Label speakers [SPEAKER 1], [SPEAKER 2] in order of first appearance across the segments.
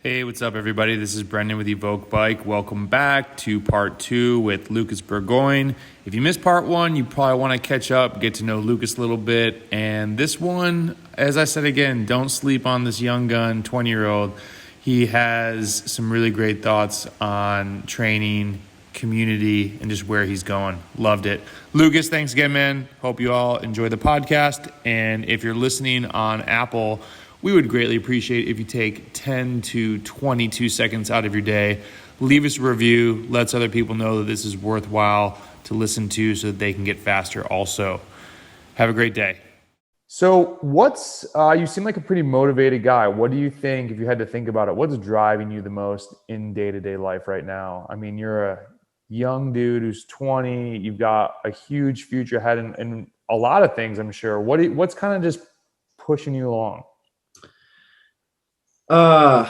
[SPEAKER 1] Hey, what's up, everybody? This is Brendan with Evoke Bike. Welcome back to part 2 with Lucas Bourgoyne. If you missed part 1, you probably want to catch up, get to know Lucas a little bit. And this one, as I said again, don't sleep on this young gun, 20-year-old. He has some really great thoughts on training, community, and just where he's going. Loved it. Lucas, thanks again, man. Hope you all enjoy the podcast. And if you're listening on Apple, we would greatly appreciate if you take 10 to 22 seconds out of your day, leave us a review, lets other people know that this is worthwhile to listen to so that they can get faster also. Have a great day. So you seem like a pretty motivated guy. What do you think, if you had to think about it, what's driving you the most in day-to-day life right now? I mean, you're a young dude who's 20, you've got a huge future ahead and a lot of things, I'm sure. What's kind of just pushing you along?
[SPEAKER 2] Man,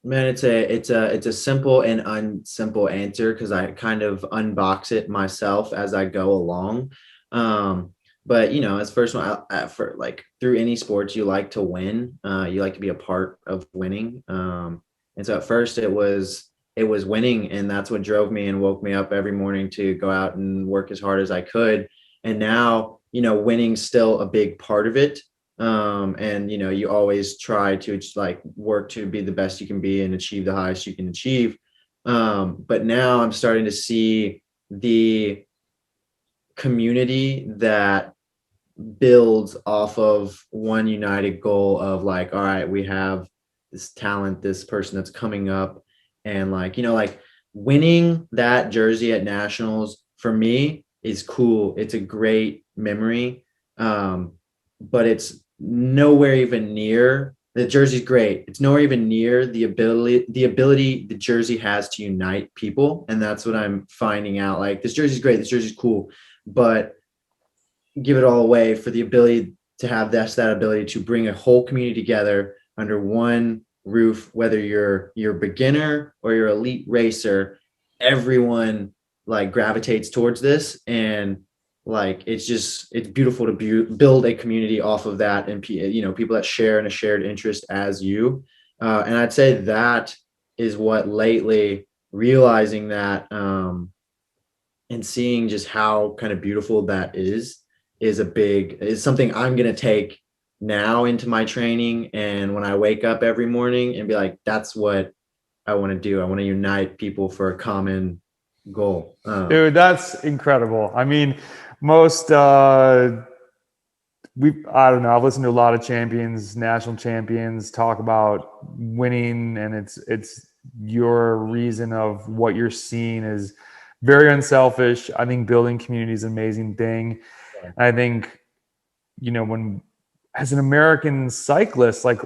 [SPEAKER 2] it's a simple and unsimple answer because I kind of unbox it myself as I go along. But as first one, for like through any sports, you like to win. You like to be a part of winning. And so at first it was winning, and that's what drove me and woke me up every morning to go out and work as hard as I could. And now, winning's still a big part of it. And you always try to just like work to be the best you can be and achieve the highest you can achieve. But now I'm starting to see the community that builds off of one united goal of like, all right, we have this talent, this person that's coming up, and like winning that jersey at nationals for me is cool. It's a great memory. But it's nowhere even near, the jersey's great. It's nowhere even near the ability the jersey has to unite people. And that's what I'm finding out. Like, this jersey's great, this jersey's cool, but give it all away for the ability to have that ability to bring a whole community together under one roof, whether you're beginner or you're elite racer, everyone like gravitates towards this. And like, it's beautiful to build a community off of that, and people that share in a shared interest as you. And I'd say that is what lately realizing that, and seeing just how kind of beautiful that is something I'm going to take now into my training. And when I wake up every morning and be like, that's what I want to do. I want to unite people for a common goal.
[SPEAKER 1] Dude, that's incredible. I mean, I don't know, I've listened to a lot of champions, national champions talk about winning, and it's your reason of what you're seeing is very unselfish. I think building community is an amazing thing.
[SPEAKER 2] Yeah.
[SPEAKER 1] I think, when as an American cyclist, like,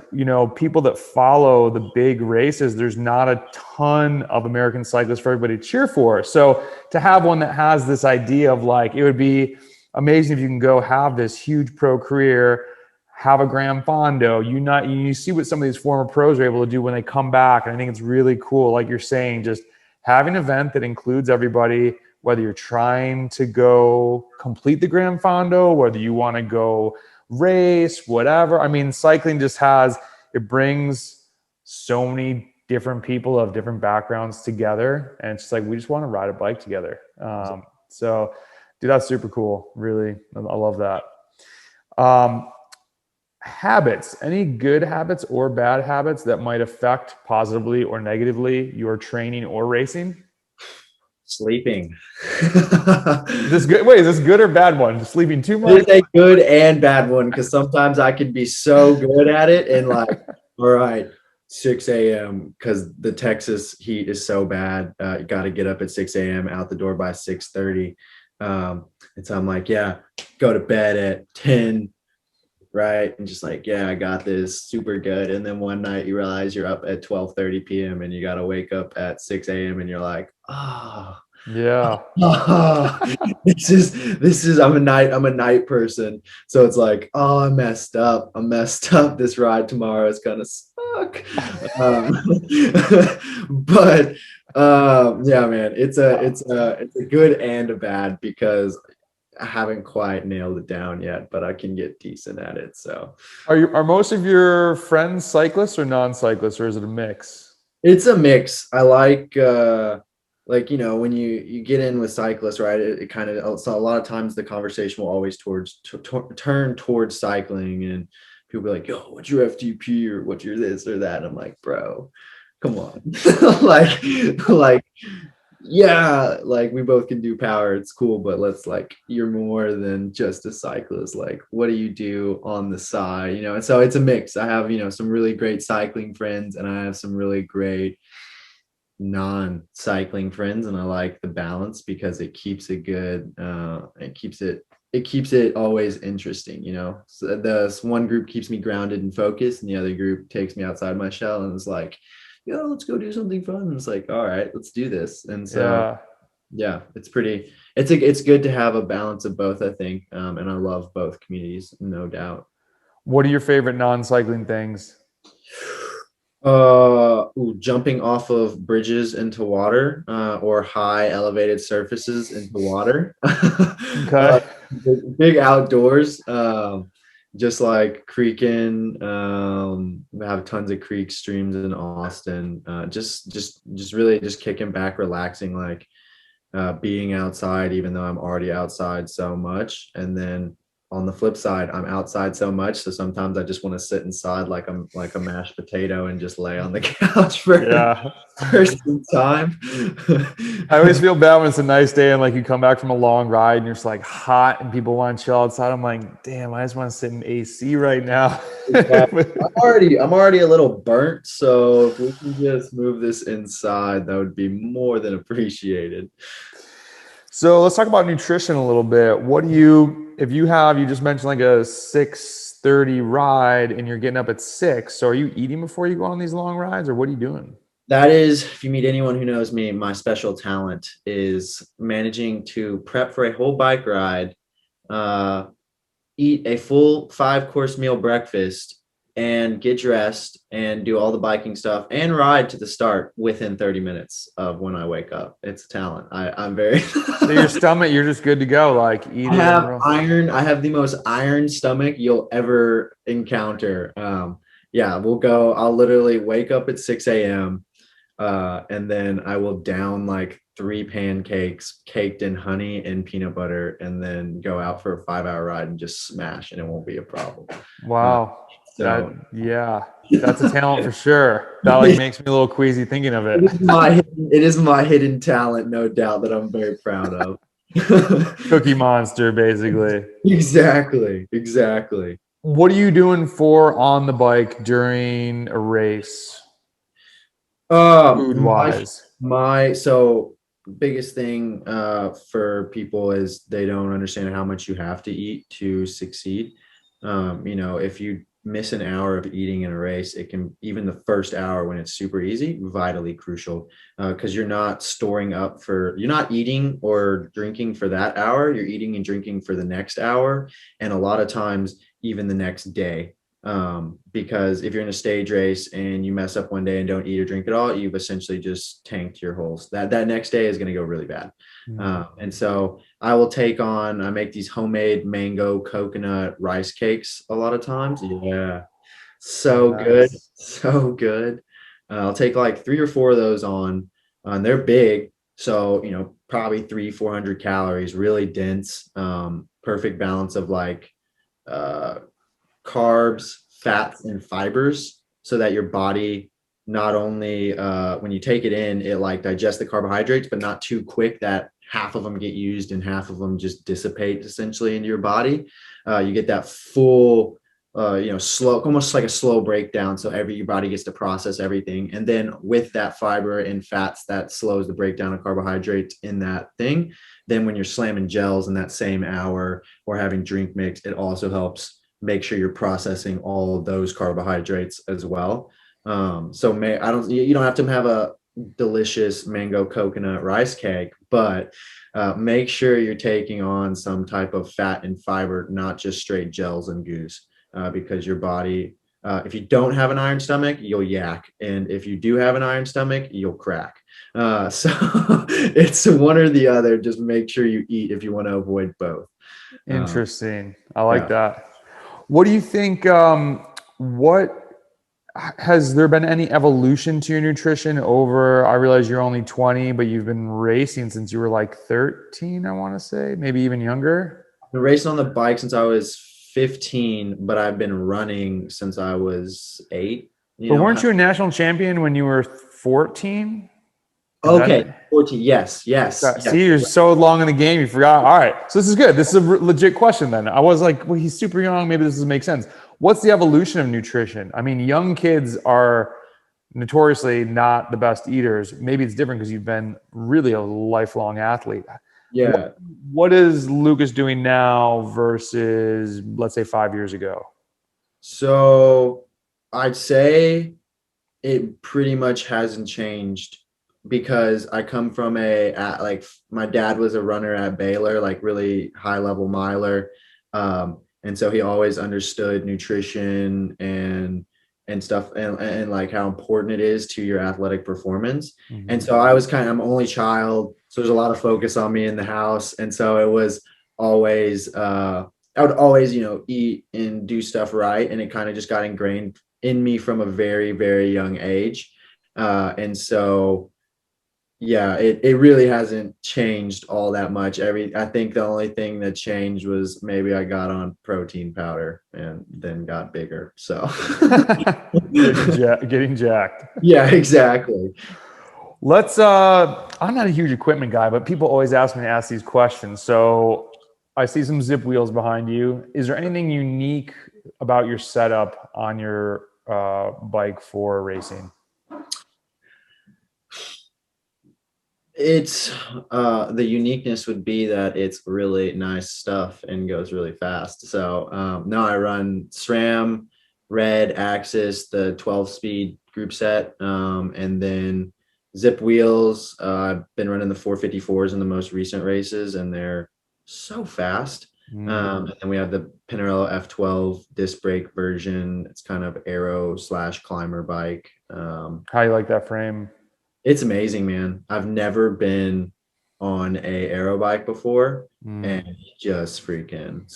[SPEAKER 1] people that follow the big races, there's not a ton of American cyclists for everybody to cheer for. So to have one that has this idea of like, it would be amazing if you can go have this huge pro career, have a Gran Fondo, you see what some of these former pros are able to do when they come back. And I think it's really cool. Like you're saying, just having an event that includes everybody, whether you're trying to go complete the Gran Fondo, whether you want to go race, whatever. I mean, cycling just it brings so many different people of different backgrounds together, and it's just like, we just want to ride a bike together. So dude, that's super cool. Really, I love that. Habits, any good habits or bad habits that might affect positively or negatively your training or racing?
[SPEAKER 2] Sleeping.
[SPEAKER 1] Is this good or bad one? Sleeping too much?
[SPEAKER 2] It's a good and bad one, because sometimes I can be so good at it and like, all right, 6 a.m. because the Texas heat is so bad. You got to get up at 6 a.m., out the door by 6:30. And so I'm like, yeah, go to bed at 10, right? And just like, yeah, I got this, super good. And then one night you realize you're up at 12:30 p.m. and you got to wake up at 6 a.m. and you're like,
[SPEAKER 1] yeah.
[SPEAKER 2] This is I'm a night person. So it's like, I messed up. This ride tomorrow is gonna suck. But yeah, man, it's a good and a bad, because I haven't quite nailed it down yet, but I can get decent at it. So
[SPEAKER 1] Are most of your friends cyclists or non-cyclists, or is it a mix?
[SPEAKER 2] it's a mix. I like when you get in with cyclists, right? It kind of, so a lot of times the conversation will always turn towards cycling, and people be like, "Yo, what's your FTP or what's your this or that?" And I'm like, "Bro, come on." like yeah, like we both can do power, it's cool, but let's, like, you're more than just a cyclist. Like, what do you do on the side? And so it's a mix. I have some really great cycling friends, and I have some really great non-cycling friends, and I like the balance because it keeps it good. It keeps it always interesting. So this one group keeps me grounded and focused, and the other group takes me outside my shell and is like, "Yo, let's go do something fun." And it's like, all right, let's do this. And so
[SPEAKER 1] Yeah.
[SPEAKER 2] yeah, it's good to have a balance of both, I think. And I love both communities, no doubt.
[SPEAKER 1] What are your favorite non-cycling things?
[SPEAKER 2] Jumping off of bridges into water, or high elevated surfaces into water.
[SPEAKER 1] Okay.
[SPEAKER 2] Big outdoors. Just like creeking. We have tons of creek streams in Austin. Just really just kicking back, relaxing, like being outside, even though I'm already outside so much. And then on the flip side, I'm outside so much, so sometimes I just want to sit inside like I'm like a mashed potato and just lay on the couch
[SPEAKER 1] Yeah.
[SPEAKER 2] for some time.
[SPEAKER 1] I always feel bad when it's a nice day and like you come back from a long ride and you're just like hot and people want to chill outside. I'm like, damn, I just want to sit in AC right now.
[SPEAKER 2] Exactly. I'm already a little burnt, so if we can just move this inside, that would be more than appreciated.
[SPEAKER 1] So let's talk about nutrition a little bit. If you just mentioned like a 6:30 ride and you're getting up at 6, so are you eating before you go on these long rides or what are you doing?
[SPEAKER 2] That is, if you meet anyone who knows me, my special talent is managing to prep for a whole bike ride, uh, eat a full 5 course meal breakfast, and get dressed and do all the biking stuff and ride to the start within 30 minutes of when I wake up. It's a talent. I'm very
[SPEAKER 1] So your stomach, you're just good to go, like eat
[SPEAKER 2] I
[SPEAKER 1] it and
[SPEAKER 2] have
[SPEAKER 1] roll.
[SPEAKER 2] iron. I have the most iron stomach you'll ever encounter. Yeah, we'll go. I'll literally wake up at 6 a.m. And then I will down like 3 pancakes caked in honey and peanut butter, and then go out for a 5 hour ride and just smash, and it won't be a problem. Uh,
[SPEAKER 1] Wow. That
[SPEAKER 2] so
[SPEAKER 1] yeah, that's a talent for sure. That like makes me a little queasy thinking of it.
[SPEAKER 2] it is my hidden talent, no doubt, that I'm very proud of.
[SPEAKER 1] Cookie monster, basically.
[SPEAKER 2] Exactly, exactly.
[SPEAKER 1] What are you doing for on the bike during a race,
[SPEAKER 2] Um,
[SPEAKER 1] food
[SPEAKER 2] my
[SPEAKER 1] wise?
[SPEAKER 2] so biggest thing for people is they don't understand how much you have to eat to succeed. If you miss an hour of eating in a race, it can, even the first hour when it's super easy, vitally crucial, because you're not eating or drinking for that hour, you're eating and drinking for the next hour, and a lot of times even the next day. Because if you're in a stage race and you mess up one day and don't eat or drink at all, you've essentially just tanked your holes. That next day is going to go really bad. And so I make these homemade mango coconut rice cakes a lot of times. Yeah, so good,
[SPEAKER 1] Nice.
[SPEAKER 2] so good. I'll take like 3 or 4 of those on, and they're big, so probably 300-400 calories, really dense, perfect balance of like uh, carbs, fats, and fibers, so that your body not only when you take it in, it like digests the carbohydrates, but not too quick that half of them get used and half of them just dissipate essentially into your body. You get that full, slow, almost like a slow breakdown. So your body gets to process everything. And then with that fiber and fats that slows the breakdown of carbohydrates in that thing, then when you're slamming gels in that same hour or having drink mix, it also helps make sure you're processing all of those carbohydrates as well. You don't have to have a delicious mango coconut rice cake, but make sure you're taking on some type of fat and fiber, not just straight gels and goos, because your body, if you don't have an iron stomach, you'll yak, and if you do have an iron stomach, you'll crack. So it's one or the other. Just make sure you eat if you want to avoid both.
[SPEAKER 1] Interesting. I like
[SPEAKER 2] Yeah.
[SPEAKER 1] that. What do you think? What has there been any evolution to your nutrition over? I realize you're only 20, but you've been racing since you were like 13, I want to say, maybe even younger.
[SPEAKER 2] Been racing on the bike since I was 15, but I've been running since I was 8.
[SPEAKER 1] But weren't you a national champion when you were 14? Is that
[SPEAKER 2] Okay,
[SPEAKER 1] it?
[SPEAKER 2] 14. Yes, yes, yes.
[SPEAKER 1] See, you're so long in the game, you forgot. All right, so this is good. This is a legit question. Then I was like, well, he's super young. Maybe this doesn't make sense. What's the evolution of nutrition? I mean, young kids are notoriously not the best eaters. Maybe it's different because you've been really a lifelong athlete.
[SPEAKER 2] Yeah.
[SPEAKER 1] What is Lucas doing now versus, let's say, 5 years ago?
[SPEAKER 2] So I'd say it pretty much hasn't changed because I come from like my dad was a runner at Baylor, like really high level miler. And so he always understood nutrition and stuff and like how important it is to your athletic performance.
[SPEAKER 1] Mm-hmm.
[SPEAKER 2] And so I'm only child. So there's a lot of focus on me in the house. And so it was always I would always, eat and do stuff right. And it kind of just got ingrained in me from a very, very young age. And so, yeah, it really hasn't changed all that much. I think the only thing that changed was maybe I got on protein powder and then got bigger. So
[SPEAKER 1] Getting jacked.
[SPEAKER 2] yeah, exactly.
[SPEAKER 1] I'm not a huge equipment guy, but people always ask me to ask these questions. So I see some zip wheels behind you. Is there anything unique about your setup on your bike for racing?
[SPEAKER 2] It's the uniqueness would be that it's really nice stuff and goes really fast. So no, I run SRAM, Red, Axis, the 12-speed group set, and then zip wheels. I've been running the 454s in the most recent races, and they're so fast. And then we have the Pinarello F12 disc brake version. It's kind of Aero / climber bike.
[SPEAKER 1] How you like that frame?
[SPEAKER 2] It's amazing, man. I've never been on a aero bike before, and it just freaking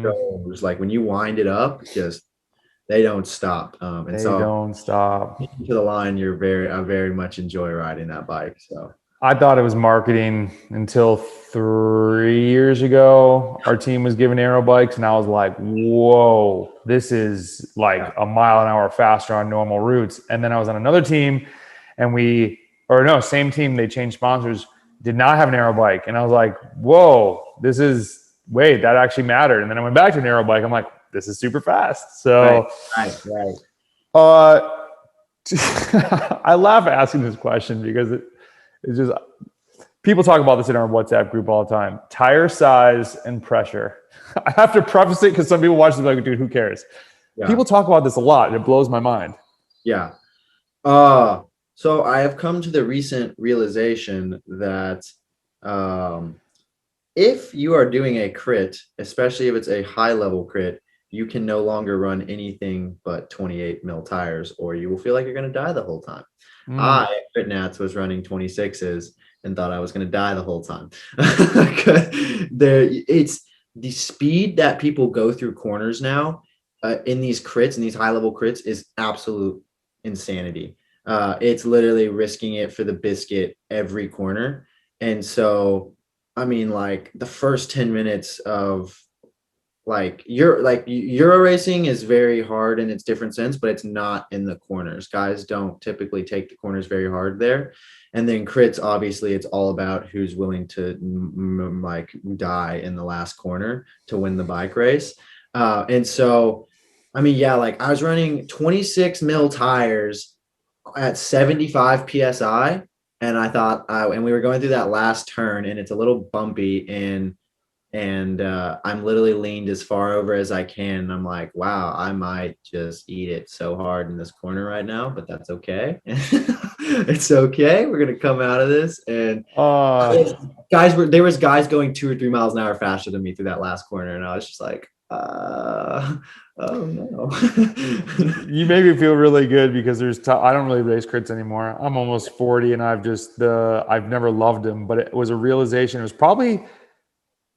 [SPEAKER 2] goes. Like when you wind it up, just they don't stop. And
[SPEAKER 1] They
[SPEAKER 2] so
[SPEAKER 1] don't stop.
[SPEAKER 2] to the line, I very much enjoy riding that bike. So
[SPEAKER 1] I thought it was marketing until 3 years ago. Our team was given aero bikes, and I was like, whoa, this is like a mile an hour faster on normal routes. And then I was on another team, and same team, they changed sponsors, did not have an aero bike. And I was like, whoa, that actually mattered. And then I went back to an aero bike. I'm like, this is super fast. So
[SPEAKER 2] right.
[SPEAKER 1] I laugh at asking this question because it's just, people talk about this in our WhatsApp group all the time. Tire size and pressure. I have to preface it because some people watch this like, dude, who cares? Yeah. People talk about this a lot, and it blows my mind.
[SPEAKER 2] Yeah. So I have come to the recent realization that if you are doing a crit, especially if it's a high level crit, you can no longer run anything but 28 mil tires, or you will feel like you're going to die the whole time. I, at Crit Nats, was running 26s and thought I was going to die the whole time. It's the speed that people go through corners now in these crits, in these high level crits, is absolute insanity. It's literally risking it for the biscuit every corner. And so, I mean, like the first 10 minutes of Euro racing is very hard in its different sense, but it's not in the corners. Guys don't typically take the corners very hard there. And then crits, obviously, it's all about who's willing to die in the last corner to win the bike race. And so, I mean, yeah, like I was running 26 mil tires at 75 PSI. And I thought, and we were going through that last turn, and it's a little bumpy, and I'm literally leaned as far over as I can. And I'm like, wow, I might just eat it so hard in this corner right now, but that's okay. It's okay. We're going to come out of this. And there was guys going 2 or 3 miles an hour faster than me through that last corner. And I was just like, Oh no.
[SPEAKER 1] You make me feel really good because I don't really race crits anymore. I'm almost 40 and I've never loved them, but it was a realization. It was probably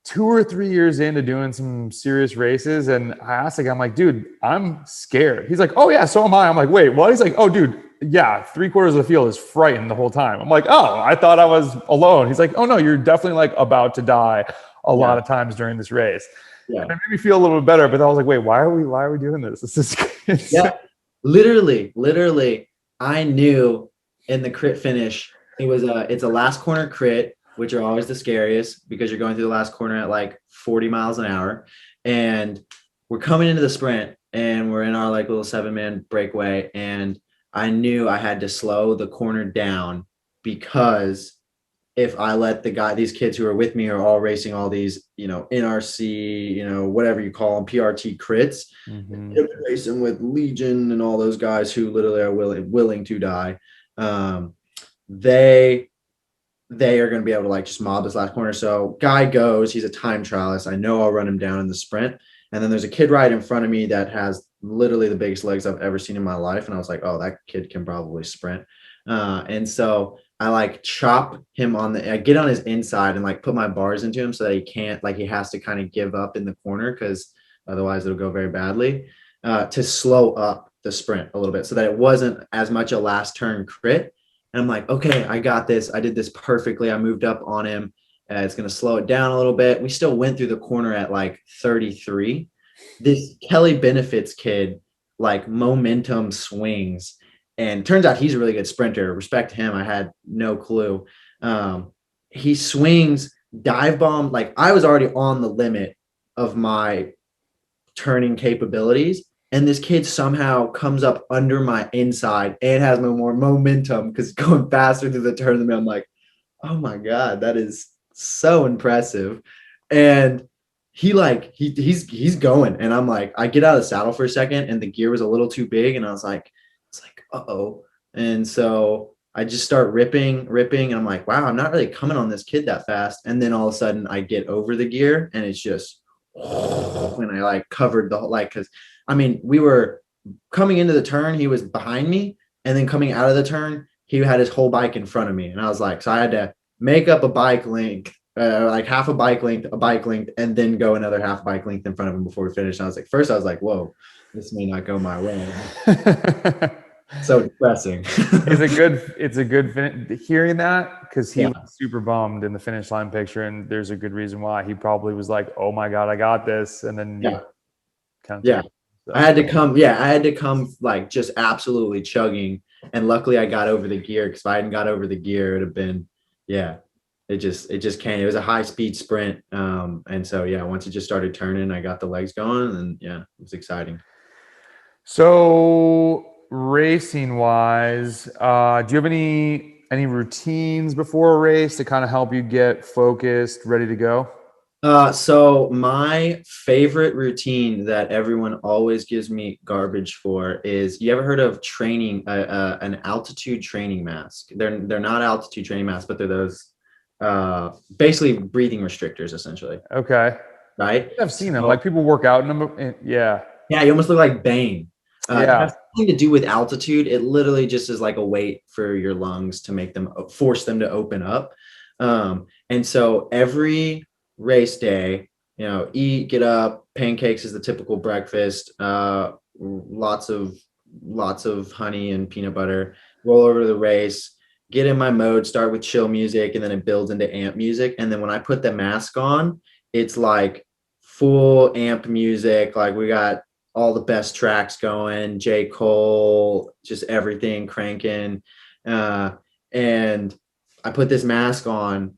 [SPEAKER 1] 2 or 3 years into doing some serious races. And I asked the guy, I'm like, dude, I'm scared. He's like, oh yeah, so am I. I'm like, wait, what? He's like, oh dude, yeah, 3/4 of the field is frightened the whole time. I'm like, oh, I thought I was alone. He's like, oh no, you're definitely like about to die a lot
[SPEAKER 2] Yeah,
[SPEAKER 1] of times during this race. And
[SPEAKER 2] yeah,
[SPEAKER 1] it made me feel a little bit better, but I was like, wait, why are we doing this? This is
[SPEAKER 2] yeah. Literally, I knew in the crit finish, it's a last corner crit, which are always the scariest because you're going through the last corner at like 40 miles an hour. And we're coming into the sprint and we're in our like little 7-man breakaway. And I knew I had to slow the corner down because if I let these kids who are with me are all racing all these, NRC, whatever you call them, PRT crits,
[SPEAKER 1] Mhm.
[SPEAKER 2] racing with Legion and all those guys who literally are willing to die. Um, they they are going to be able to like just mob this last corner. So guy goes, he's a time trialist. I know I'll run him down in the sprint. And then there's a kid right in front of me that has literally the biggest legs I've ever seen in my life. And I was like, oh, that kid can probably sprint. And so I like chop him I get on his inside and like put my bars into him so that he can't, like he has to kind of give up in the corner because otherwise it'll go very badly, to slow up the sprint a little bit so that it wasn't as much a last turn crit. And I'm like, okay, I got this. I did this perfectly. I moved up on him. It's going to slow it down a little bit. We still went through the corner at like 33. This Kelly Benefits kid, like momentum swings. And turns out he's a really good sprinter. Respect to him. I had no clue. He swings, dive bomb. Like I was already on the limit of my turning capabilities. And this kid somehow comes up under my inside and has no more momentum because going faster through the turn than me. I'm like, oh my God, that is so impressive. And he's going. And I'm like, I get out of the saddle for a second and the gear was a little too big. And I was like, it's like, uh-oh. And so I just start ripping, and I'm like, wow, I'm not really coming on this kid that fast. And then all of a sudden I get over the gear and it's just when I like covered the whole like because I mean we were coming into the turn, he was behind me, and then coming out of the turn, he had his whole bike in front of me. And I was like, so I had to make up a bike length, like half a bike length, and then go another half bike length in front of him before we finished. And I was like, first I was like, whoa, this may not go my way. So depressing.
[SPEAKER 1] Hearing that because he
[SPEAKER 2] Yeah.
[SPEAKER 1] was super bummed in the finish line picture, and there's a good reason why. He probably was like, "Oh my god, I got this," and then you
[SPEAKER 2] Yeah.
[SPEAKER 1] kind of
[SPEAKER 2] Yeah.
[SPEAKER 1] took. So.
[SPEAKER 2] I had to come like just absolutely chugging. And luckily I got over the gear because if I hadn't got over the gear, it would have been, yeah, it just came. It was a high speed sprint. And so yeah, once it just started turning, I got the legs going and yeah, it was exciting.
[SPEAKER 1] So racing wise, do you have any routines before a race to kind of help you get focused, ready to go?
[SPEAKER 2] So my favorite routine that everyone always gives me garbage for is you ever heard of training an altitude training mask? They're not altitude training masks, but they're those basically breathing restrictors essentially,
[SPEAKER 1] Okay,
[SPEAKER 2] right?
[SPEAKER 1] I've seen them.
[SPEAKER 2] So
[SPEAKER 1] Like people work out in them. Yeah,
[SPEAKER 2] yeah, you almost look like Bane. It
[SPEAKER 1] yeah.
[SPEAKER 2] has nothing to do with altitude. It literally just is like a weight for your lungs to make them force them to open up. And so every race day, eat, get up, pancakes is the typical breakfast. Lots of honey and peanut butter. Roll over to the race, get in my mode, start with chill music, and then it builds into amp music. And then when I put the mask on, it's like full amp music. Like we got all the best tracks going, J. Cole, just everything cranking. And I put this mask on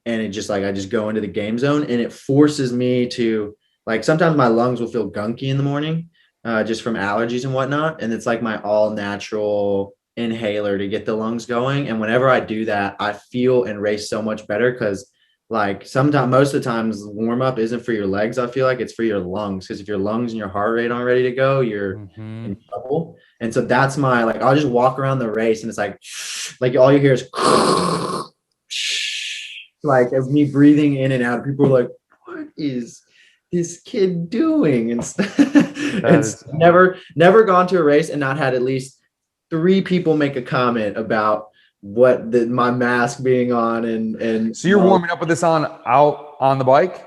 [SPEAKER 2] and it just like I just go into the game zone and it forces me to like sometimes my lungs will feel gunky in the morning, just from allergies and whatnot. And it's like my all natural inhaler to get the lungs going. And whenever I do that, I feel and race so much better because like sometimes most of the times warm up isn't for your legs. I feel like it's for your lungs because if your lungs and your heart rate aren't ready to go, you're
[SPEAKER 1] Hmm.
[SPEAKER 2] in trouble. And so that's my like I'll just walk around the race and it's like all you hear is like of me breathing in and out. People are like, what is this kid doing?
[SPEAKER 1] That
[SPEAKER 2] And
[SPEAKER 1] is
[SPEAKER 2] never gone to a race and not had at least three people make a comment about my mask being on and
[SPEAKER 1] so you're warming up with this on out on the bike?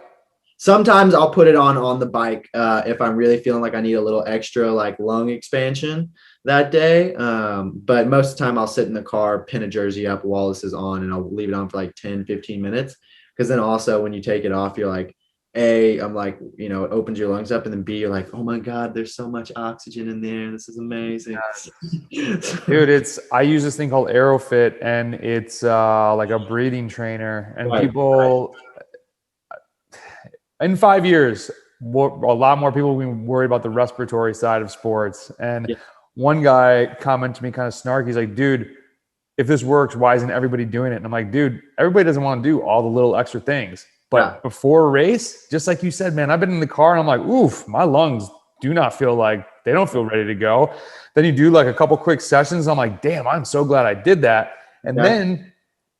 [SPEAKER 2] sometimes I'll put it on the bike if I'm really feeling like I need a little extra like lung expansion that day. But most of the time I'll sit in the car, pin a jersey up while this is on, and I'll leave it on for like 10-15 minutes. Because then also when you take it off, you're like, I'm like, it opens your lungs up, and then B, you're like, oh my God, there's so much oxygen in there. This is amazing.
[SPEAKER 1] Dude, I use this thing called Aerofit, and it's like a breathing trainer. And
[SPEAKER 2] Right.
[SPEAKER 1] people in 5 years, a lot more people will be worried about the respiratory side of sports. And
[SPEAKER 2] Yeah.
[SPEAKER 1] one guy commented to me kind of snarky. He's like, dude, if this works, why isn't everybody doing it? And I'm like, dude, everybody doesn't want to do all the little extra things. But before a race, just like you said, man, I've been in the car and I'm like, oof, my lungs do not feel like they don't feel ready to go. Then you do like a couple quick sessions. I'm like, damn, I'm so glad I did that. And then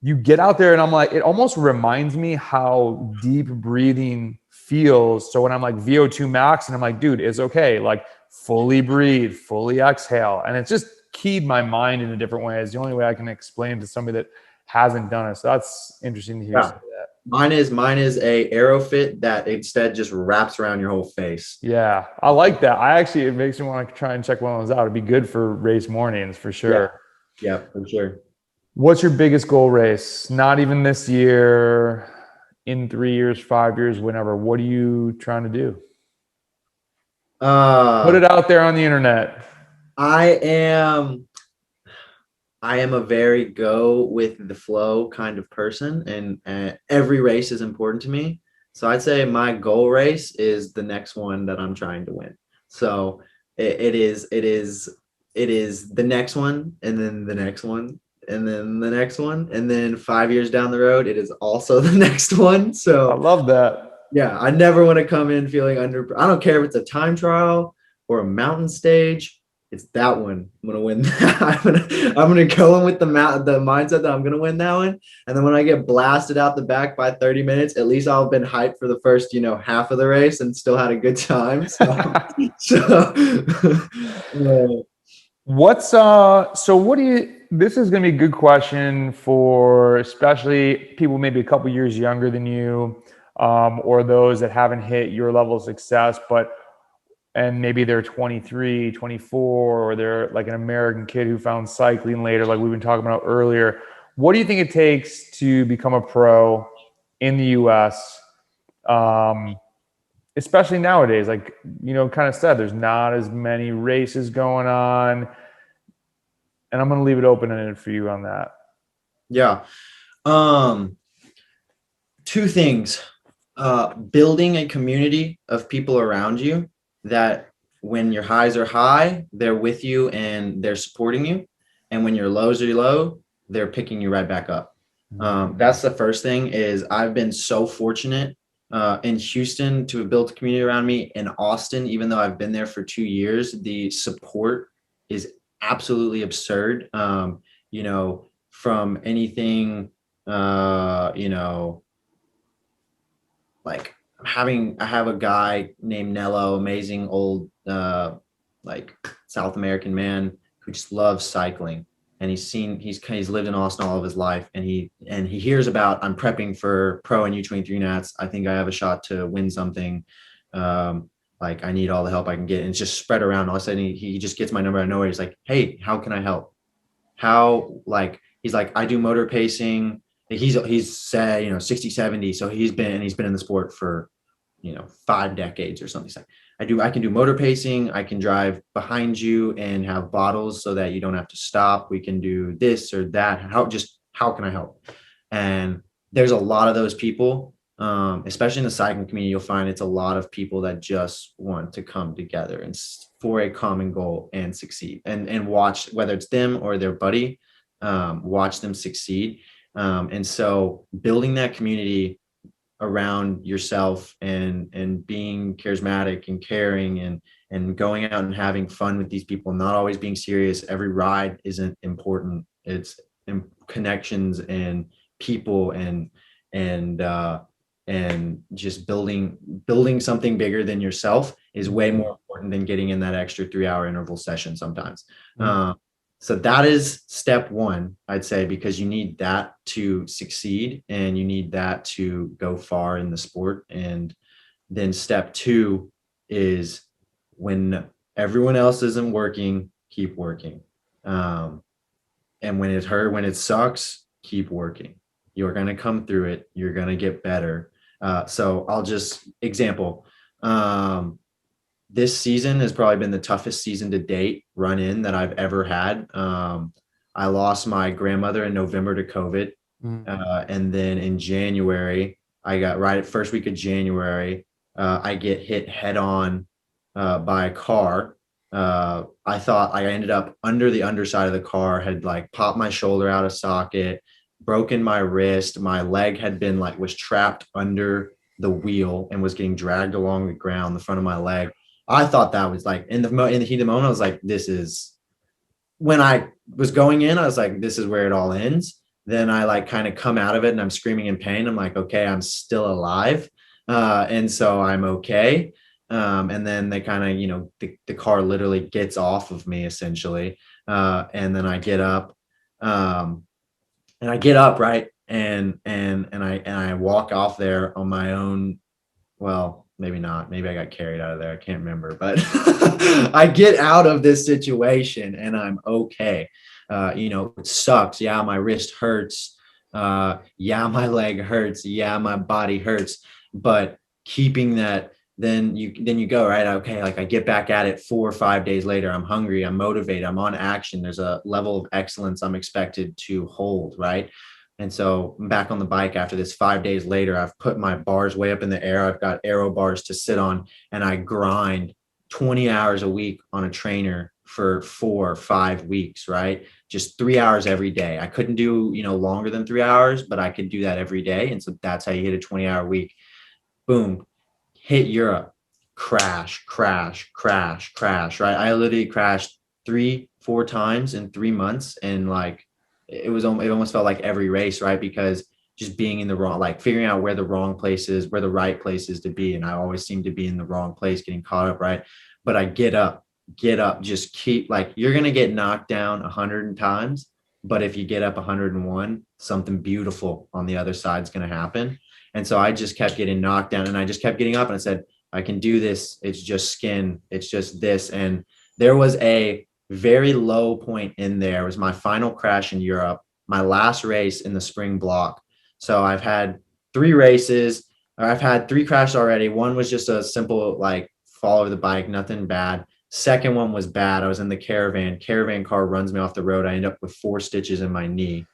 [SPEAKER 1] you get out there and I'm like, it almost reminds me how deep breathing feels. So when I'm like VO2 max and I'm like, dude, it's okay. Like fully breathe, fully exhale. And it's just keyed my mind in a different way. It's the only way I can explain to somebody that hasn't done it. So that's interesting to hear you say that.
[SPEAKER 2] Mine is a Aerofit that instead just wraps around your whole face.
[SPEAKER 1] Yeah, I like that. It makes me want to try and check one of those out. It'd be good for race mornings for sure.
[SPEAKER 2] Yeah, for sure.
[SPEAKER 1] What's your biggest goal race? Not even this year, in 3 years, 5 years, whenever. What are you trying to do? Put it out there on the internet.
[SPEAKER 2] I am a very go with the flow kind of person, and every race is important to me. So I'd say my goal race is the next one that I'm trying to win. So it is the next one, and then the next one, and then the next one, and then 5 years down the road, it is also the next one. So
[SPEAKER 1] I love that.
[SPEAKER 2] yeah, I never want to come in feeling under. I don't care if it's a time trial or a mountain stage. It's that one. I'm gonna win that. I'm gonna go in with the mindset that I'm gonna win that one. And then when I get blasted out the back by 30 minutes, at least I'll have been hyped for the first, half of the race and still had a good time.
[SPEAKER 1] This is going to be a good question for especially people maybe a couple years younger than you, or those that haven't hit your level of success, and maybe they're 23, 24, or they're like an American kid who found cycling later, like we've been talking about earlier. What do you think it takes to become a pro in the US? Especially nowadays, like, kind of said, there's not as many races going on. And I'm going to leave it open-ended for you on that.
[SPEAKER 2] Yeah. Two things. Building a community of people around you that when your highs are high, they're with you and they're supporting you. And when your lows are low, they're picking you right back up. That's the first thing. Is I've been so fortunate in Houston to have built a community around me. In Austin, even though I've been there for 2 years, the support is absolutely absurd. From anything, like I have a guy named Nello, amazing old like South American man who just loves cycling, and he's lived in Austin all of his life, and he hears about I'm prepping for pro and U23 Nats. I think I have a shot to win something. Like I need all the help I can get, and it's just spread around. All of a sudden he just gets my number out of nowhere. He's like, hey, how can I help? He's like, I do motor pacing. He's said 60, 70, so he's been in the sport for 5 decades or something. Like, I can do motor pacing. I can drive behind you and have bottles so that you don't have to stop. We can do this or that. How can I help? And there's a lot of those people, especially in the cycling community. You'll find it's a lot of people that just want to come together and for a common goal and succeed, and watch, whether it's them or their buddy, watch them succeed. And so building that community around yourself and being charismatic and caring and going out and having fun with these people, not always being serious. Every ride isn't important. It's connections and people and and just building something bigger than yourself is way more important than getting in that extra 3 hour interval session sometimes. So that is step one, I'd say, because you need that to succeed and you need that to go far in the sport. And then step two is when everyone else isn't working, keep working. Um, and when it sucks, keep working. You're going to come through it. You're going to get better. So I'll just example. This season has probably been the toughest season to date run in that I've ever had. I lost my grandmother in November to COVID. And then in January, I got right at first week of January, I get hit head on by a car. I thought I ended up under the underside of the car, had like popped my shoulder out of socket, broken my wrist. My leg had been like was trapped under the wheel and was getting dragged along the ground, the front of my leg. I thought that was like in the heat of the moment, I was like, this is when I was going in, I was like, this is where it all ends. Then I like kind of come out of it and I'm screaming in pain. I'm like, okay, I'm still alive. And so I'm okay. And then they kind of, the car literally gets off of me essentially. And then I get up, and I get up, right. And I walk off there on my own. Well, maybe not. Maybe I got carried out of there. I can't remember, but I get out of this situation and I'm okay. It sucks. Yeah, my wrist hurts. Yeah, my leg hurts. Yeah, my body hurts. But keeping that, then you go, right. Okay, like I get back at it 4 or 5 days later. I'm hungry. I'm motivated. I'm on action. There's a level of excellence I'm expected to hold, right. And so I'm back on the bike after this 5 days later. I've put my bars way up in the air. I've got Aero bars to sit on, and I grind 20 hours a week on a trainer for 4 or 5 weeks, right? Just 3 hours every day. I couldn't do, longer than 3 hours, but I could do that every day. And so that's how you hit a 20-hour week. Boom, hit Europe, crash, crash, crash, crash, right? I literally crashed 3, 4 times in 3 months. And like, it almost felt like every race, right? Because just being in the wrong, like figuring out where the wrong place is, where the right place is to be. And I always seem to be in the wrong place, getting caught up, right? But I get up, just keep like, you're going to get knocked down 100 times. But if you get up 101, something beautiful on the other side is going to happen. And so I just kept getting knocked down and I just kept getting up and I said, I can do this. It's just skin. It's just this. And there was a very low point in there. It was my final crash in Europe, my last race in the spring block. So I've had 3 races, or I've had 3 crashes already. One was just a simple like fall over the bike, nothing bad. Second one was bad. I was in the caravan car runs me off the road. I end up with 4 stitches in my knee.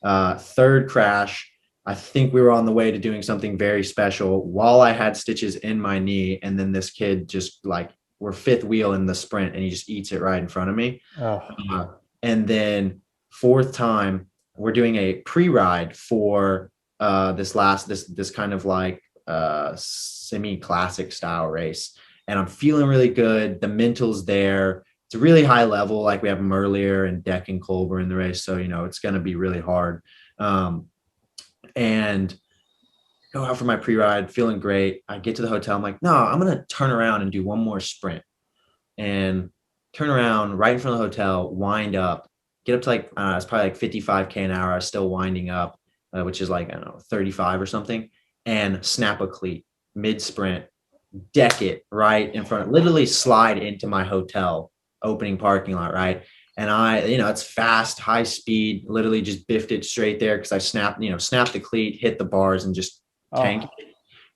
[SPEAKER 2] Third crash, I think we were on the way to doing something very special while I had stitches in my knee. And then this kid just like, we're fifth wheel in the sprint and he just eats it right in front of me. And then fourth time, we're doing a pre-ride for this kind of like semi-classic style race. And I'm feeling really good. The mental's there. It's a really high level. Like we have Merlier and Deck and Colbert in the race. So, it's going to be really hard. And go out for my pre-ride, feeling great. I get to the hotel. I'm like, no, I'm going to turn around and do one more sprint and turn around right in front of the hotel, wind up, get up to like, it's probably like 55K an hour. I was still winding up, which is like, I don't know, 35 or something, and snap a cleat mid sprint, deck it right in front, literally slide into my hotel opening parking lot, right? And it's fast, high speed, literally just biffed it straight there because I snapped the cleat, hit the bars, and just tanked it.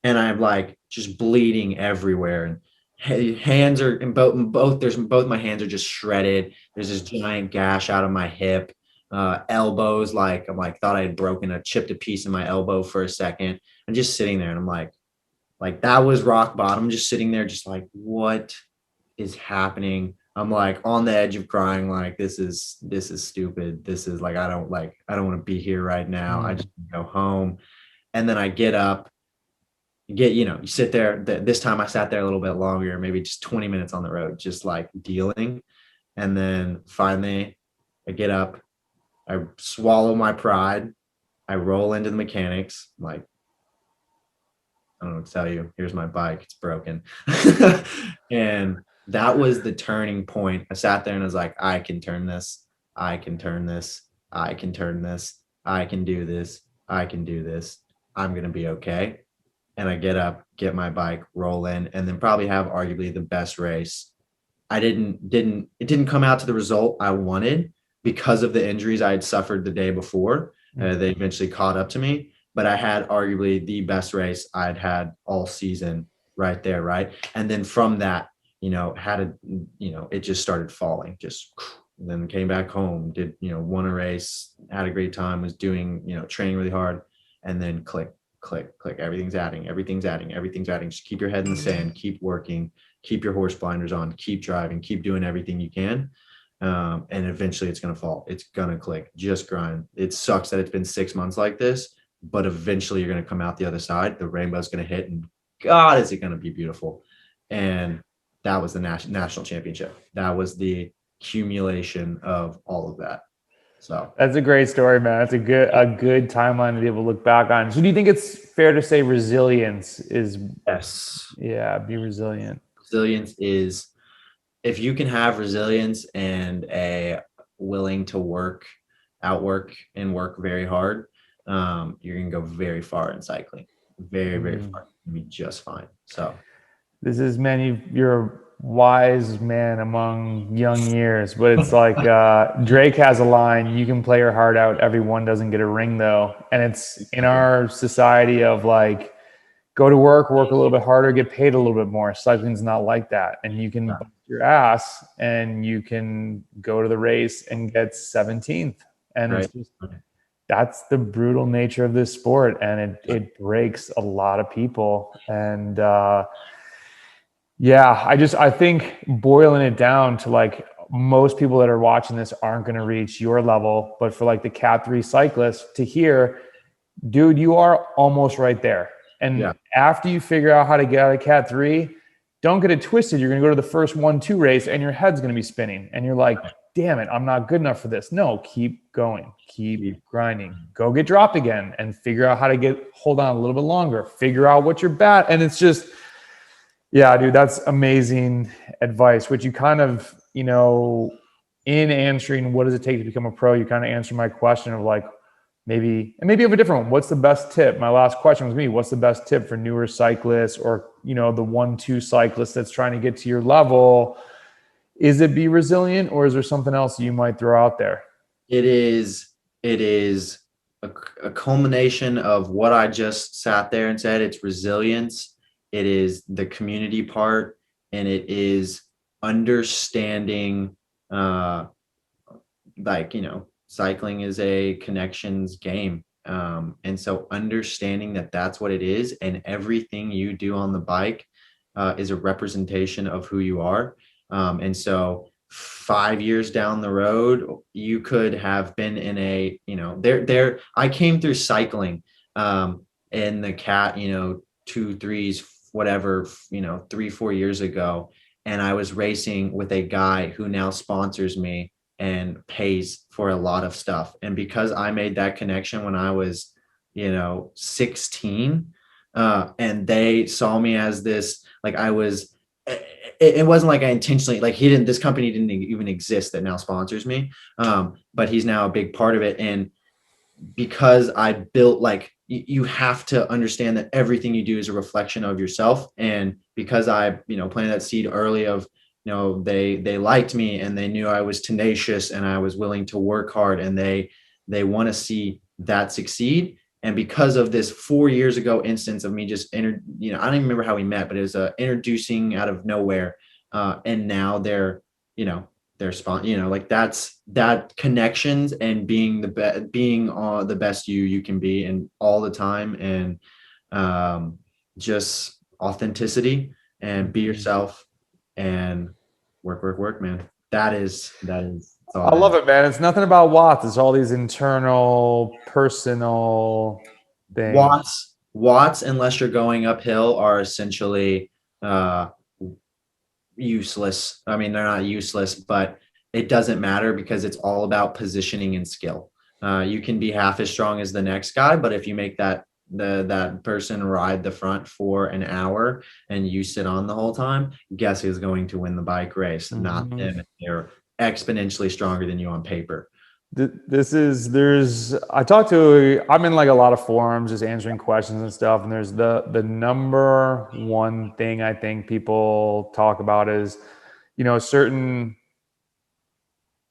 [SPEAKER 2] And I'm like just bleeding everywhere. And hands are in both my hands are just shredded. There's this giant gash out of my hip. Elbows, like I'm like thought I had chipped a piece in my elbow for a second. I'm just sitting there and I'm like that was rock bottom, just sitting there, just like, what is happening? I'm like on the edge of crying, like this is stupid. This is like I don't want to be here right now. I just go home. And then I get up, you sit there. This time I sat there a little bit longer, maybe just 20 minutes on the road, just like dealing. And then finally I get up, I swallow my pride, I roll into the mechanics, I'm like, I don't know what to tell you. Here's my bike. It's broken. And that was the turning point. I sat there and I was like, I can turn this. I can turn this. I can turn this. I can do this. I can do this. I'm going to be okay. And I get up, get my bike, roll in, and then probably have arguably the best race. It didn't come out to the result I wanted because of the injuries I had suffered the day before. They eventually caught up to me, but I had arguably the best race I'd had all season right there, right? And then from that, it just started falling, just and then came back home, did, won a race, had a great time, was doing, training really hard, and then click, click, click. Everything's adding, everything's adding, everything's adding. Just keep your head in the sand, keep working, keep your horse blinders on, keep driving, keep doing everything you can. And eventually it's going to fall. It's going to click. Just grind. It sucks that it's been 6 months like this, but eventually you're going to come out the other side. The rainbow's going to hit, and God, is it going to be beautiful. And that was the national championship. That was the accumulation of all of that. So
[SPEAKER 1] that's a great story, man. That's a good timeline to be able to look back on. So do you think it's fair to say resilience is,
[SPEAKER 2] yes,
[SPEAKER 1] be resilient?
[SPEAKER 2] resilience is, if you can have resilience and a willing to outwork and work very hard, you're going to go very far in cycling. Very, very far. You'll be just fine. So
[SPEAKER 1] this is, man, you're a wise man among young years, but it's like Drake has a line, you can play your heart out, everyone doesn't get a ring though. And it's in our society of like, go to work a little bit harder, get paid a little bit more. Cycling's not like that. And you can bust your ass and you can go to the race and get 17th. And
[SPEAKER 2] right.
[SPEAKER 1] it's just, that's the brutal nature of this sport. And it breaks a lot of people. And I think boiling it down to like, most people that are watching this aren't going to reach your level, but for like the Cat 3 cyclists to hear, dude, you are almost right there. And after you figure out how to get out of Cat 3, don't get it twisted. You're going to go to the first 1-2 race and your head's going to be spinning. And you're like, damn it, I'm not good enough for this. No, keep going. Keep grinding. Go get dropped again and figure out how to hold on a little bit longer. Figure out what you're bad. And it's just, yeah, dude, that's amazing advice, which you kind of, in answering what does it take to become a pro, you kind of answer my question of like, maybe you have a different one. What's the best tip? My last question was what's the best tip for newer cyclists or, the 1-2 cyclist that's trying to get to your level? Is it be resilient, or is there something else you might throw out there?
[SPEAKER 2] It is a culmination of what I just sat there and said. It's resilience. It is the community part, and it is understanding, cycling is a connections game. And so understanding that that's what it is, and everything you do on the bike is a representation of who you are. And so 5 years down the road, you could have been in a, I came through cycling in the Cat, 2, 3s, whatever, 3, 4 years ago. And I was racing with a guy who now sponsors me and pays for a lot of stuff. And because I made that connection when I was, 16, and they saw me as this, like it wasn't like I intentionally, like this company didn't even exist that now sponsors me. But he's now a big part of it. And because I built, like, you have to understand that everything you do is a reflection of yourself. And because I, planted that seed early of, they liked me and they knew I was tenacious and I was willing to work hard, and they want to see that succeed. And because of this 4 years ago instance of me just I don't even remember how we met, but it was introducing out of nowhere. And now they're like that connections and being the best you can be, and all the time, and just authenticity, and be yourself, and work, man. That is
[SPEAKER 1] I love it, man. It's nothing about watts. It's all these internal, personal things.
[SPEAKER 2] Watts, unless you're going uphill, are essentially useless. I mean, they're not useless, but it doesn't matter because it's all about positioning and skill. You can be half as strong as the next guy, but if you make that that person ride the front for an hour and you sit on the whole time, guess who's going to win the bike race? Not
[SPEAKER 1] Mhm.
[SPEAKER 2] them. They're exponentially stronger than you on paper.
[SPEAKER 1] I'm in like a lot of forums just answering questions and stuff. And there's the number one thing I think people talk about is,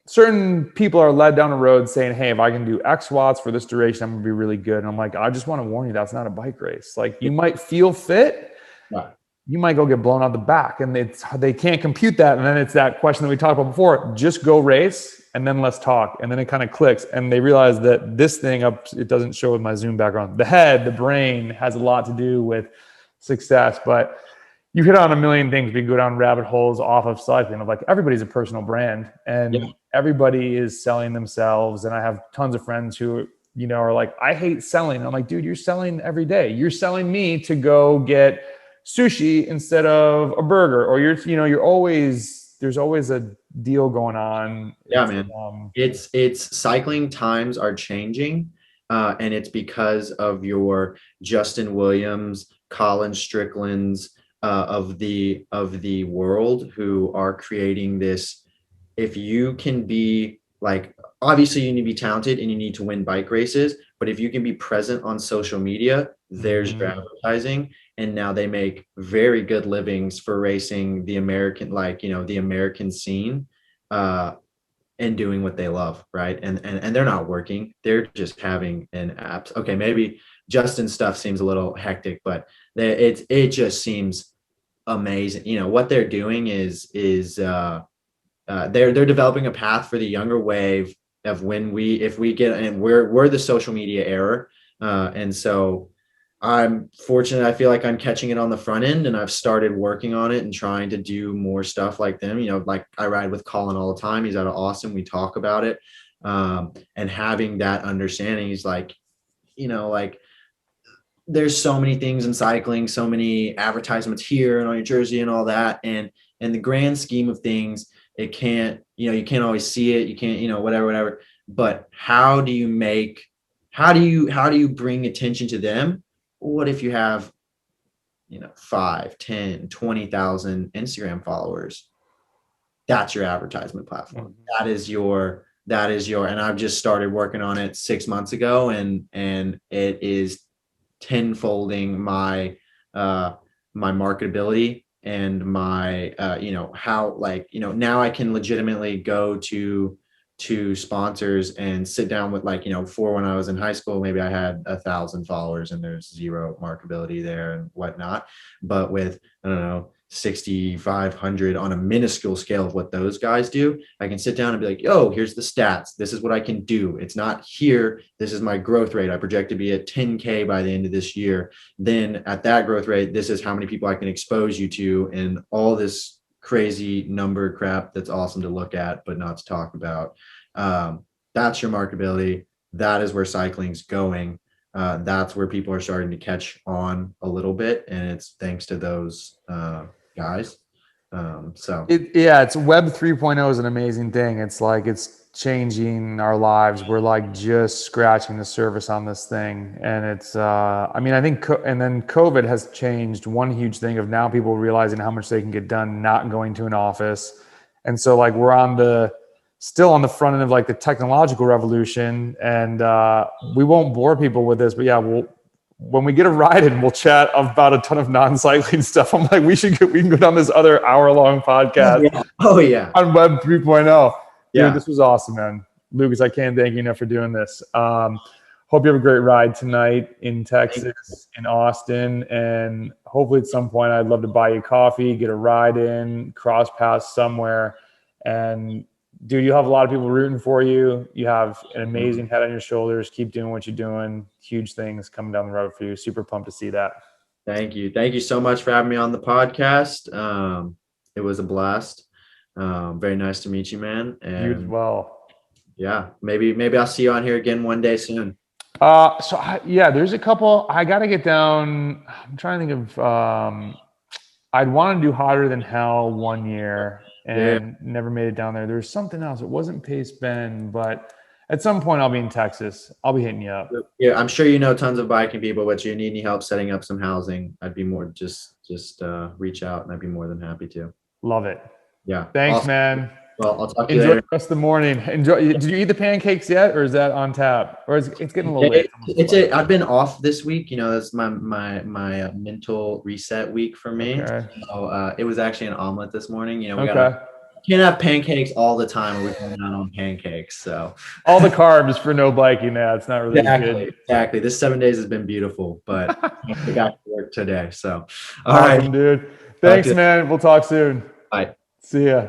[SPEAKER 1] certain people are led down a road saying, hey, if I can do X watts for this duration, I'm gonna be really good. And I'm like, I just want to warn you, that's not a bike race. Like you might feel fit,
[SPEAKER 2] Yeah.
[SPEAKER 1] you might go get blown out the back, and they can't compute that. And then it's that question that we talked about before: just go race, and then let's talk. And then it kind of clicks, and they realize that this thing up, it doesn't show with my Zoom background. The head, the brain has a lot to do with success, but you hit on a million things. We can go down rabbit holes off of cycling of like everybody's a personal brand,
[SPEAKER 2] Yeah.
[SPEAKER 1] and everybody is selling themselves. And I have tons of friends who are like, I hate selling. I'm like, dude, you're selling every day. You're selling me to go get sushi instead of a burger, or there's always a deal going on.
[SPEAKER 2] Yeah,
[SPEAKER 1] It's
[SPEAKER 2] man. It's cycling times are changing, and it's because of your Justin Williams, Colin Strickland's of the world who are creating this. If you can be like, obviously you need to be talented and you need to win bike races, but if you can be present on social media, there's your
[SPEAKER 1] Mhm.
[SPEAKER 2] advertising. And now they make very good livings for racing the American, like, the American scene. And doing what they love, right? And they're not working. They're just having an app. Okay, maybe Justin's stuff seems a little hectic, but it just seems amazing. What they're doing is they're developing a path for the younger wave of when if we get, and we're the social media era, and so I'm fortunate. I feel like I'm catching it on the front end, and I've started working on it and trying to do more stuff like them. Like I ride with Colin all the time. He's out of Austin. We talk about it, and having that understanding. He's like, like there's so many things in cycling, so many advertisements here and on your jersey and all that, and in the grand scheme of things, it can't. You can't always see it. You can't. Whatever. But how do you bring attention to them? What if you have 5, 10, 20,000 Instagram followers? That's your advertisement platform.
[SPEAKER 1] Mhm.
[SPEAKER 2] That is your and I've just started working on it 6 months ago, and it is tenfolding my marketability and my how, like, now I can legitimately go to sponsors and sit down with, like, for when I was in high school, maybe I had 1,000 followers and there's zero marketability there and whatnot. But with, I don't know, 6,500 on a minuscule scale of what those guys do, I can sit down and be like, yo, here's the stats. This is what I can do. It's not here. This is my growth rate. I project to be at 10K by the end of this year. Then at that growth rate, this is how many people I can expose you to, and all this crazy number crap that's awesome to look at, but not to talk about. That's your marketability. That is where cycling's going. That's where people are starting to catch on a little bit, and it's thanks to those guys. So
[SPEAKER 1] It's Web 3.0 is an amazing thing. It's like it's changing our lives. We're like just scratching the surface on this thing, and it's. I mean, I think, and then COVID has changed one huge thing of now people realizing how much they can get done not going to an office, and so like we're still on the front end of like the technological revolution, and we won't bore people with this, but yeah, when we get a ride in, we'll chat about a ton of non-cycling stuff. I'm like, we can go down this other hour-long podcast
[SPEAKER 2] oh yeah,
[SPEAKER 1] on Web 3.0. Dude,
[SPEAKER 2] yeah.
[SPEAKER 1] this was awesome, man. Lucas, I can't thank you enough for doing this. Hope you have a great ride tonight in Texas, in Austin, and hopefully at some point I'd love to buy you coffee, get a ride in, cross paths somewhere. And dude, you have a lot of people rooting for you. You have an amazing head on your shoulders. Keep doing what you're doing. Huge things coming down the road for you. Super pumped to see that.
[SPEAKER 2] Thank you so much for having me on the podcast. It was a blast. Very nice to meet you, man.
[SPEAKER 1] You as
[SPEAKER 2] And
[SPEAKER 1] well.
[SPEAKER 2] yeah, maybe I'll see you on here again one day soon.
[SPEAKER 1] Yeah, there's a couple. I got to get down. I'm trying to think of. I'd want to do Hotter Than Hell one year
[SPEAKER 2] Yeah,
[SPEAKER 1] and never made it down there. There's something else. It wasn't Pace Bend, but At some point, I'll be in Texas. I'll be hitting you up.
[SPEAKER 2] Yeah, I'm sure you know tons of biking people, but you need any help setting up some housing, I'd be more just reach out and I'd be more than happy to.
[SPEAKER 1] Love it.
[SPEAKER 2] Yeah.
[SPEAKER 1] Thanks,
[SPEAKER 2] Awesome.
[SPEAKER 1] man.
[SPEAKER 2] Well, I'll talk to you
[SPEAKER 1] Enjoy
[SPEAKER 2] later.
[SPEAKER 1] the rest of the morning. Enjoy. Did you eat the pancakes yet, or is that on tap? Or it's getting a little late.
[SPEAKER 2] I've been off this week. You know, that's my mental reset week for me.
[SPEAKER 1] Okay.
[SPEAKER 2] So it was actually an omelet this morning. You know, we
[SPEAKER 1] Okay.
[SPEAKER 2] can't have pancakes all the time, or we're going out on pancakes. So
[SPEAKER 1] All the carbs for no biking. Yeah, it's not really good.
[SPEAKER 2] exactly. This 7 days has been beautiful, but I got to work today. So, all
[SPEAKER 1] Awesome,
[SPEAKER 2] right,
[SPEAKER 1] dude. Thanks, man. We'll talk soon.
[SPEAKER 2] bye.
[SPEAKER 1] See ya.